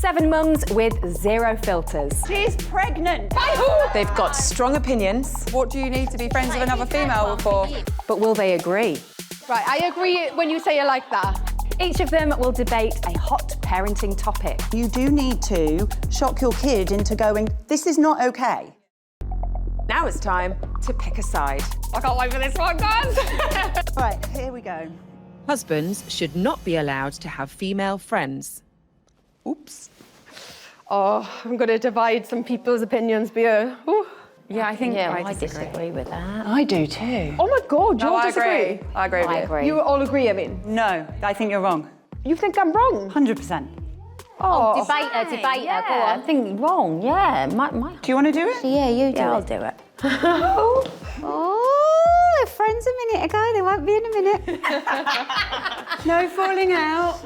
7 mums with 0 filters. She's pregnant. They've got strong opinions. What do you need to be friends with another female for? But will they agree? Right, I agree when you say it like that. Each of them will debate a hot parenting topic. You do need to shock your kid into going, this is not okay. Now it's time to pick a side. I can't wait for this one, guys. Right, here we go. Husbands should not be allowed to have female friends. Oops. Oh, I'm going to divide some people's opinions here. Ooh. Yeah, I think I disagree with that. I do too. Oh my God, you No, all I disagree? agree. I agree with you. I agree. You all agree, I mean? No, I think you're wrong. You think I'm wrong? 100%. Oh, Debater, yeah. go on. I think wrong, yeah. Do you want to do it? Yeah, you do it. I'll do it. Oh, they're friends a minute ago. They won't be in a minute. No falling out.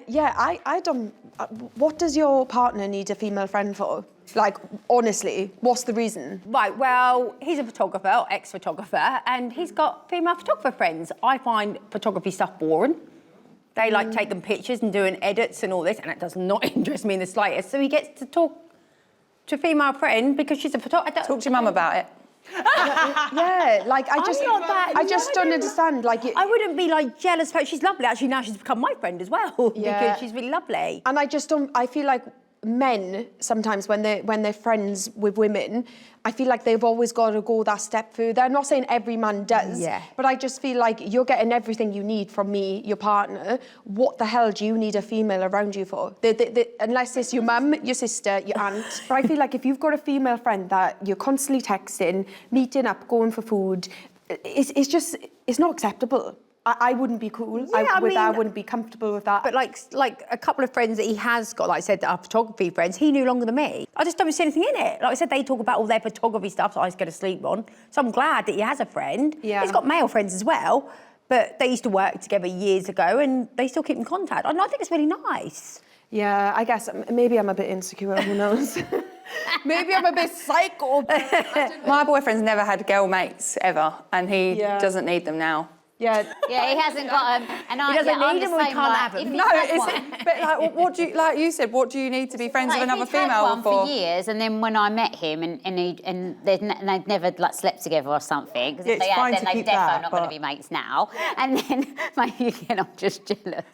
Yeah, I don't... what does your partner need a female friend for? Like, honestly, what's the reason? Right, well, he's a photographer, or ex-photographer, and he's got female photographer friends. I find photography stuff boring. They like taking pictures and doing edits and all this, and it does not interest me in the slightest. So he gets to talk to a female friend because she's a photographer. Talk to your mum about it. Yeah, like, I just... not that- I just don't understand, like... I wouldn't be like jealous, but she's lovely. Actually, now she's become my friend as well because she's really lovely. And I just don't... I feel like men, sometimes, when they're friends with women, I feel like they've always got to go that step further. I'm not saying every man does, but I just feel like you're getting everything you need from me, your partner. What the hell do you need a female around you for? Unless it's your mum, your sister, your aunt. But I feel like if you've got a female friend that you're constantly texting, meeting up, going for food, it's not acceptable. I wouldn't be cool with that. I wouldn't be comfortable with that. But like a couple of friends that he has got, like I said, that are photography friends, he knew longer than me. I just don't see anything in it. Like I said, they talk about all their photography stuff that I used to go to sleep on. So I'm glad that he has a friend. Yeah. He's got male friends as well, but they used to work together years ago and they still keep in contact. And I think it's really nice. Yeah, I guess maybe I'm a bit insecure, who knows? Maybe I'm a bit psycho. My boyfriend's never had girl mates, ever, and he doesn't need them now. Yeah. Yeah, he hasn't got them. And He doesn't need them, we can't have them. No, but like, what do you, like you said, what do you need to be friends with another female had one for? for years, and then when I met him, and they'd never like slept together or something, because It's fine then to they're keep defo that, not going to but- be mates now. And then maybe again, I'm just jealous.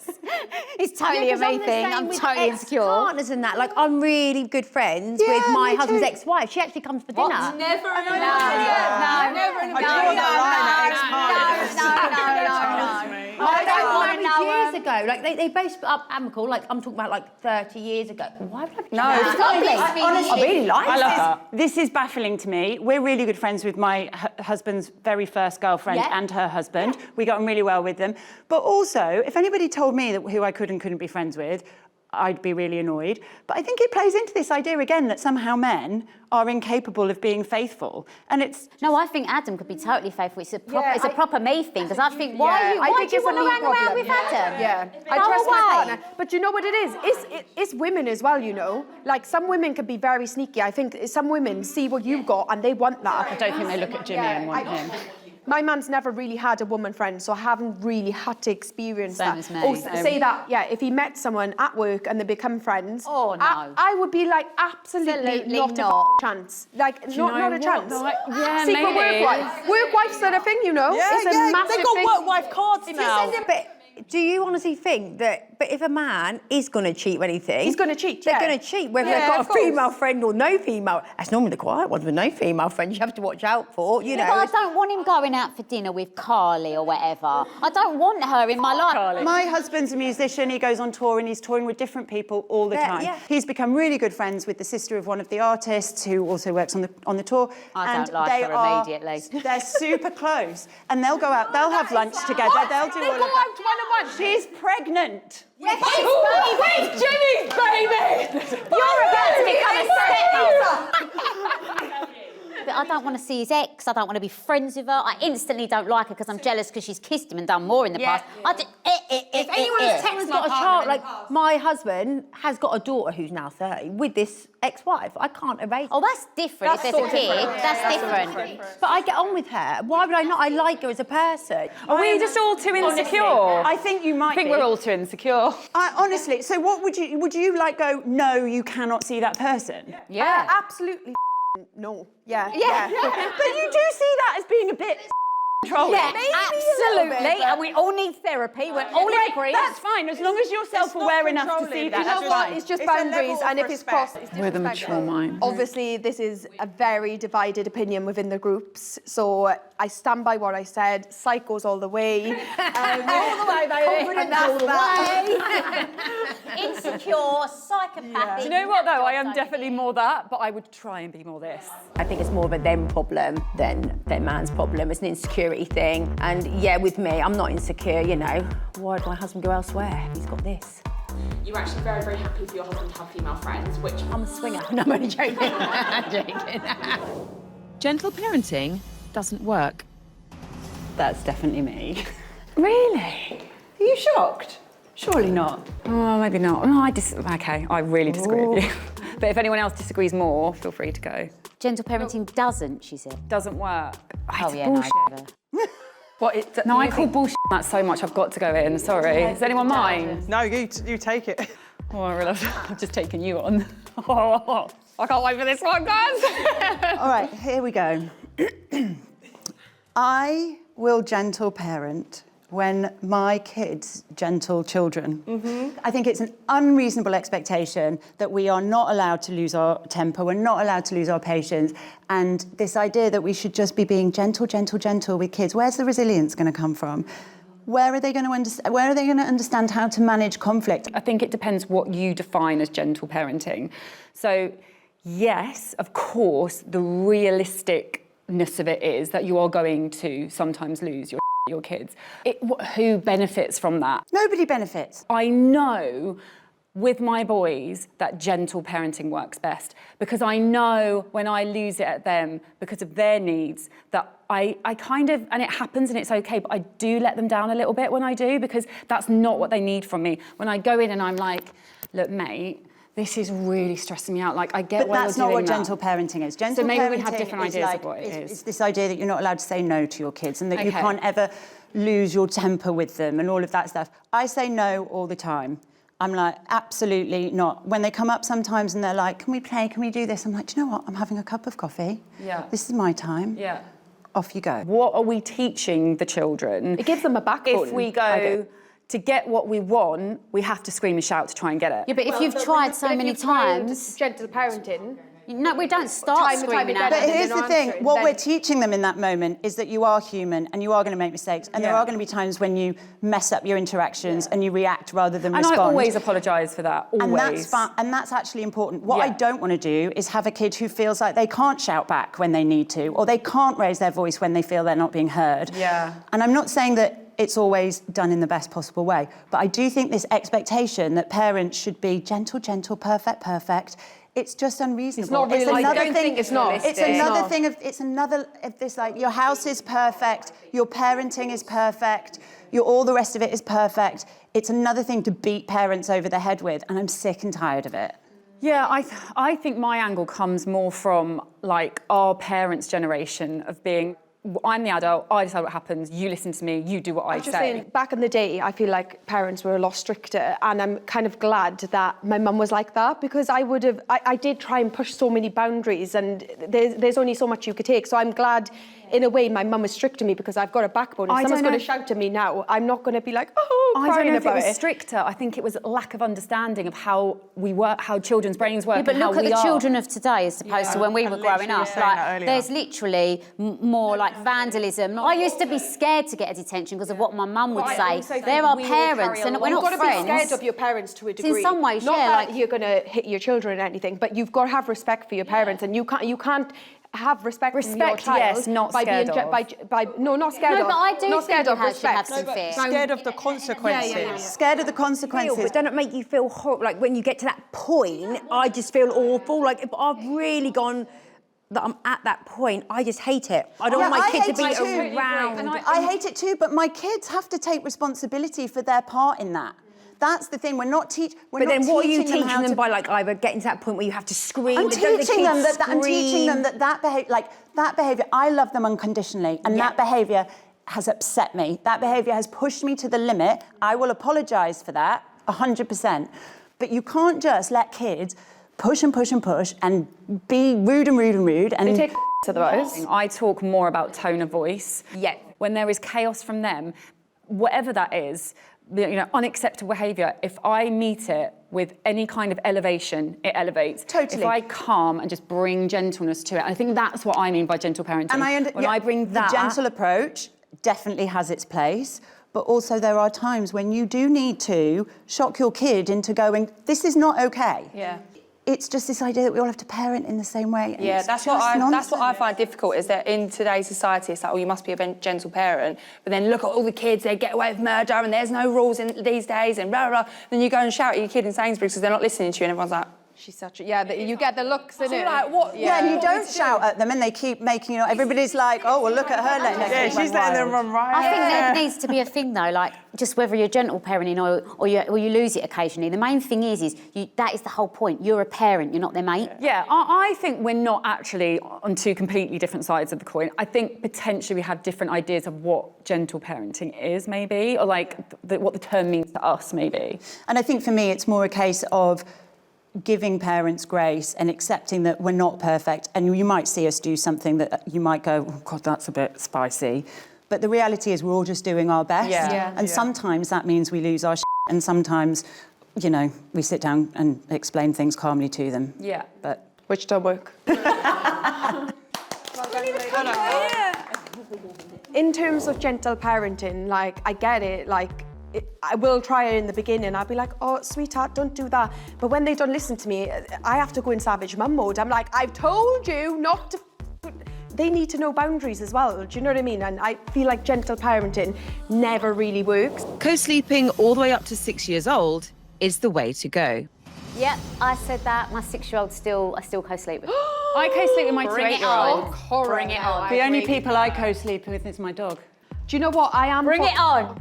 It's totally 'cause I'm the amazing. same I'm with totally insecure. Partners and that. Like I'm really good friends with my husband's ex-wife. She actually comes for dinner. Never in a million. No. I don't want to know. Years ago, like they both split up amicable. Like I'm talking about like 30 years ago. Why would I be? No, It's lovely. I really like I love that. This is baffling to me. We're really good friends with my husband's very first girlfriend and her husband. We got on really well with them. But also, if anybody told me that who I could and couldn't be friends with, I'd be really annoyed. But I think it plays into this idea again that somehow men are incapable of being faithful. And it's... No, I think Adam could be totally faithful. It's a proper me thing, because I think, why do you want to hang around with Adam? Yeah, I Go trust my away. partner. But you know what it is? It's women as well, you know? Like, some women can be very sneaky. I think some women see what you've got and they want that. I don't think they look at Jimmy and want him. My man's never really had a woman friend, so I haven't really had to experience Same that. as me. Or say that, if he met someone at work and they become friends, Oh, no. I would be like, absolutely not a chance. Like, not a chance. Yeah, Secret maybe. work wife. Work wife's sort of thing, you know? It's a massive they got thing. work wife cards now. But do you honestly think that? But if a man is going to cheat or anything, He's gonna cheat, They're yeah. going to cheat, whether Yeah, they've got of a female friend or no female. That's normally the quiet ones with no female friends. You have to watch out for. You know. But I don't want him going out for dinner with Carly or whatever. I don't want her in my life. My husband's a musician, he goes on tour and he's touring with different people all the time. Yeah. He's become really good friends with the sister of one of the artists who also works on the tour. I and don't like they her are, immediately. They're super close. And they'll go out, they'll have lunch together, they'll do all of that. She's pregnant. Where's Jimmy's baby? You're about to become a stepmother. But I don't want to see his ex. I don't want to be friends with her. I instantly don't like her because I'm jealous because she's kissed him and done more in the past. I just, If anyone's got a child, like my husband has got a daughter who's now 30 with this ex-wife. I can't erase. Oh, that's different. If there's a kid, that's different. But I get on with her. Why would I not? I like her as a person. Are we just all too insecure? I think you might I think we're all too insecure. Honestly, so what would you like go, no, you cannot see that person? Yeah. Absolutely no. Yeah. But you do see that as being a bit controlling. Yeah, absolutely. And we all need therapy. We're all in agreement. That's fine, as long as you're self-aware enough to see that. You know That's what? fine. It's just boundaries, and if it's crossed, it's We're the mature mind. Obviously, this is a very divided opinion within the groups, so I stand by what I said. Psychos all the way. All the way, baby. Confidence all the way. Insecure, psychopathic. Do you know what, though? I am definitely more that, but I would try and be more this. I think it's more of a them problem than their man's problem. It's an insecurity thing. And yeah, with me, I'm not insecure, you know. Why would my husband go elsewhere? He's got this. You're actually very, very happy for your husband to have female friends, which... I'm a swinger. No, I'm only joking. I'm joking. Gentle parenting doesn't work. That's definitely me. Really? Are you shocked? Surely not. Oh, maybe not. No, okay, I really disagree with you. But if anyone else disagrees more, feel free to go. Gentle parenting doesn't, she said. Doesn't work. Oh, yeah, bullshit. no. No, I call bullshit that so much, I've got to go in, sorry. Does anyone mind? No, you take it. Oh, I realise I've just taken you on. I can't wait for this one, guys. All right, here we go. I will gentle parent when my kids gentle children. I think it's an unreasonable expectation that we are not allowed to lose our temper, we're not allowed to lose our patience, and this idea that we should just be being gentle with kids. Where's the resilience going to come from? Where are they going to understand how to manage conflict? I think it depends what you define as gentle parenting. So, yes, of course, the realisticness of it is that you are going to sometimes lose your kids. Who benefits from that? Nobody benefits. I know with my boys that gentle parenting works best because I know when I lose it at them because of their needs that I kind of, and it happens and it's okay, but I do let them down a little bit when I do because that's not what they need from me. When I go in and I'm like, look, mate, this is really stressing me out. Like, I get why you're doing that. But that's not what gentle parenting is. Gentle so maybe parenting we have different ideas of what it is. It's this idea that you're not allowed to say no to your kids and that you can't ever lose your temper with them and all of that stuff. I say no all the time. I'm like, absolutely not. When they come up sometimes and they're like, can we play, can we do this? I'm like, do you know what? I'm having a cup of coffee. Yeah. This is my time. Yeah. Off you go. What are we teaching the children? It gives them a backbone. If we go to get what we want, we have to scream and shout to try and get it. Yeah, but if you've tried so many times... Gentle parenting... No, we don't start screaming at them. But here's the thing, what we're teaching them in that moment is that you are human and you are going to make mistakes and there are going to be times when you mess up your interactions and you react rather than respond. And I always apologise for that, always. And that's fun, and that's actually important. What I don't want to do is have a kid who feels like they can't shout back when they need to or they can't raise their voice when they feel they're not being heard. Yeah. And I'm not saying that it's always done in the best possible way, but I do think this expectation that parents should be gentle, perfect, it's just unreasonable. It's not really. It's I don't think it's not. It's another thing of. It's another of this like your house is perfect, your parenting is perfect, all the rest of it is perfect. It's another thing to beat parents over the head with, and I'm sick and tired of it. Yeah, I think my angle comes more from like our parents' generation of being. I'm the adult, I decide what happens, you listen to me, you do what I say. Saying, back in the day, I feel like parents were a lot stricter, and I'm kind of glad that my mum was like that because I did try and push so many boundaries, and there's only so much you could take. So I'm glad, in a way, my mum was strict to me because I've got a backbone. If someone's going to shout at me now, I'm not going to be like, I don't know if it was stricter. I think it was lack of understanding of how we work, how children's brains work. Yeah, but look at the children of today as opposed to when we were growing up. Like, there's literally more like vandalism. I used to be scared to get a detention because of what my mum would say. There are parents, and we're not friends. You've got to be scared of your parents to a degree. In some ways, not that you're going to hit your children or anything, but you've got to have respect for your parents, and you can't have respect from your child. Yes, not scared of. No, not scared of. No, but I do not think scared of you should have respect. some fear. Scared of the consequences. Scared of the consequences. But don't it make you feel horrible? Like when you get to that point, I just feel awful. Like if I've really gone that I'm at that point, I just hate it. I don't want my kid to be around. And I hate it too, but my kids have to take responsibility for their part in that. That's the thing. We're not teaching. But then, what are you teaching them by, like, either getting to that point where you have to scream? I'm teaching them that behaviour. I love them unconditionally, and that behaviour has upset me. That behaviour has pushed me to the limit. I will apologise for that, 100%. But you can't just let kids push and push and push and be rude and rude and rude. And they take otherwise. I talk more about tone of voice. Yeah. When there is chaos from them, whatever that is, unacceptable behaviour, if I meet it with any kind of elevation, it elevates. Totally. If I calm and just bring gentleness to it, I think that's what I mean by gentle parenting. And I bring that... The gentle approach definitely has its place, but also there are times when you do need to shock your kid into going, this is not okay. Yeah. It's just this idea that we all have to parent in the same way. Yeah, that's what I find difficult, is that in today's society, it's like, oh, you must be a gentle parent, but then look at all the kids, they get away with murder and there's no rules in these days and blah, blah, blah. Then you go and shout at your kid in Sainsbury's because they're not listening to you and everyone's like, she's such a... Yeah, you get the looks in it. Like, what? Yeah, and you don't shout at them and they keep making, everybody's like, oh, well, look at her letting Yeah, she's letting them run riot. I think there needs to be a thing, though, like, just whether you're gentle parenting or you lose it occasionally, the main thing is that is the whole point. You're a parent, you're not their mate. Yeah, I think we're not actually on two completely different sides of the coin. I think potentially we have different ideas of what gentle parenting is, maybe, or like what the term means to us, maybe. And I think for me, it's more a case of giving parents grace and accepting that we're not perfect, and you might see us do something that you might go, oh God, that's a bit spicy. But the reality is we're all just doing our best. And sometimes that means we lose our shit, and sometimes, we sit down and explain things calmly to them. Yeah. But which don't work. In terms of gentle parenting, like, I get it, like, I will try it in the beginning. I'll be like, oh, sweetheart, don't do that. But when they don't listen to me, I have to go in savage mum mode. I'm like, I've told you not to... They need to know boundaries as well, do you know what I mean? And I feel like gentle parenting never really works. Co-sleeping all the way up to 6 years old is the way to go. Yep, I said that. My 6-year-old I still co-sleep with. I co-sleep with my 2-8-year-old. Bring it on. the only people I co-sleep with is my dog. Do you know what? I am... Bring it on.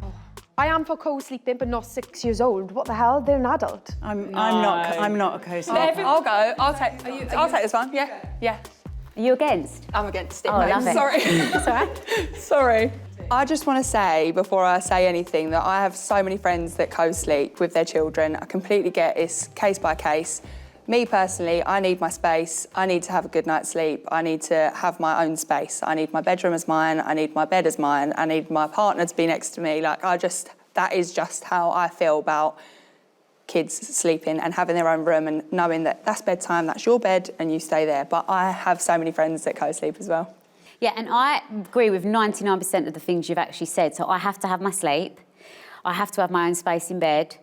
I am for co-sleeping, but not 6 years old. What the hell? They're an adult. I'm not a co-sleeper. I'll go. I'll take this one. Yeah. Are you against? I'm against it. Oh, I love it. Sorry. That's all right. Sorry. I just want to say, before I say anything, that I have so many friends that co-sleep with their children. I completely get it's case by case. Me personally, I need my space. I need to have a good night's sleep. I need to have my own space. I need my bedroom as mine. I need my bed as mine. I need my partner to be next to me. That is just how I feel about kids sleeping and having their own room and knowing that that's bedtime, that's your bed, and you stay there. But I have so many friends that co-sleep as well. Yeah, and I agree with 99% of the things you've actually said. So I have to have my sleep, I have to have my own space in bed,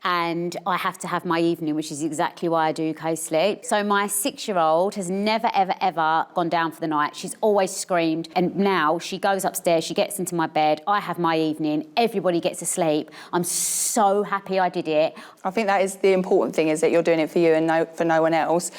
and I have to have my evening, which is exactly why I do co-sleep. So my 6-year-old has never, ever, ever gone down for the night. She's always screamed. And now she goes upstairs, she gets into my bed, I have my evening, everybody gets to sleep. I'm so happy I did it. I think that is the important thing, is that you're doing it for you and for no one else.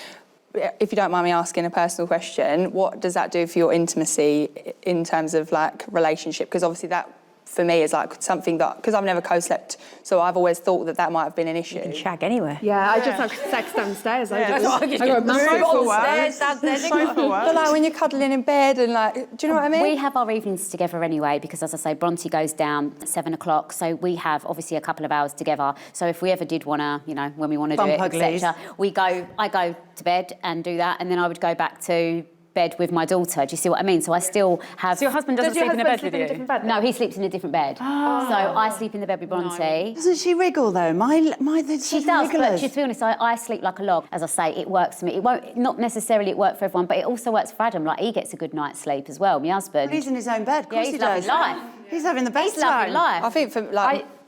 If you don't mind me asking a personal question, what does that do for your intimacy in terms of, like, relationship? Because obviously that, for me, is like something that, because I've never co-slept, so I've always thought that might have been an issue. You can shag anywhere. Yeah, I just have sex downstairs. I go But like when you're cuddling in bed and like, do you know what I mean? We have our evenings together anyway, because as I say, Bronte goes down at 7 o'clock, so we have obviously a couple of hours together. So if we ever did want to, when we want to do it, etc., I go to bed and do that, and then I would go back to bed with my daughter. Do you see what I mean? So I still have... So your husband doesn't sleep in a bed with you? No, he sleeps in a different bed. Oh. So I sleep in the bed with Bronte. Doesn't she wriggle though? She does, but to be honest, I sleep like a log. As I say, it works for me. It won't, not necessarily it work for everyone, but it also works for Adam. Like, he gets a good night's sleep as well, my husband. But he's in his own bed, of course he's he does. loving life. He's having the best He's loving life. I think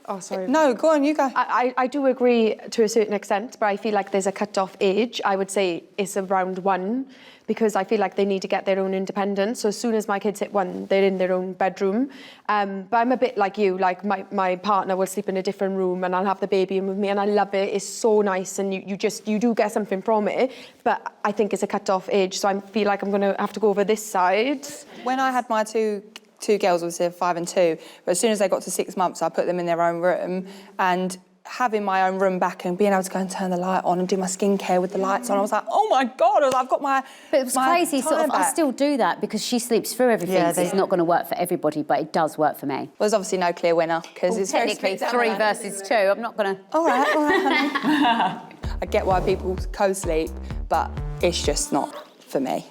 Oh, sorry. No, go on, you go. I do agree to a certain extent, but I feel like there's a cut-off age. I would say it's around 1, because I feel like they need to get their own independence. So as soon as my kids hit 1, they're in their own bedroom. But I'm a bit like you, like my partner will sleep in a different room and I'll have the baby in with me and I love it. It's so nice and you do get something from it. But I think it's a cut-off age, so I feel like I'm going to have to go over this side. When I had my two girls, obviously 5 and 2, but as soon as they got to 6 months, I put them in their own room, and having my own room back and being able to go and turn the light on and do my skincare with the lights on, I was like, oh my God, I've got my But it was crazy, sort of, back. I still do that because she sleeps through everything, so it's not going to work for everybody, but it does work for me. Well, there's obviously no clear winner, because it's very Technically, strict. 3 versus 2, I'm not going to... All right, honey. I get why people co-sleep, but it's just not for me.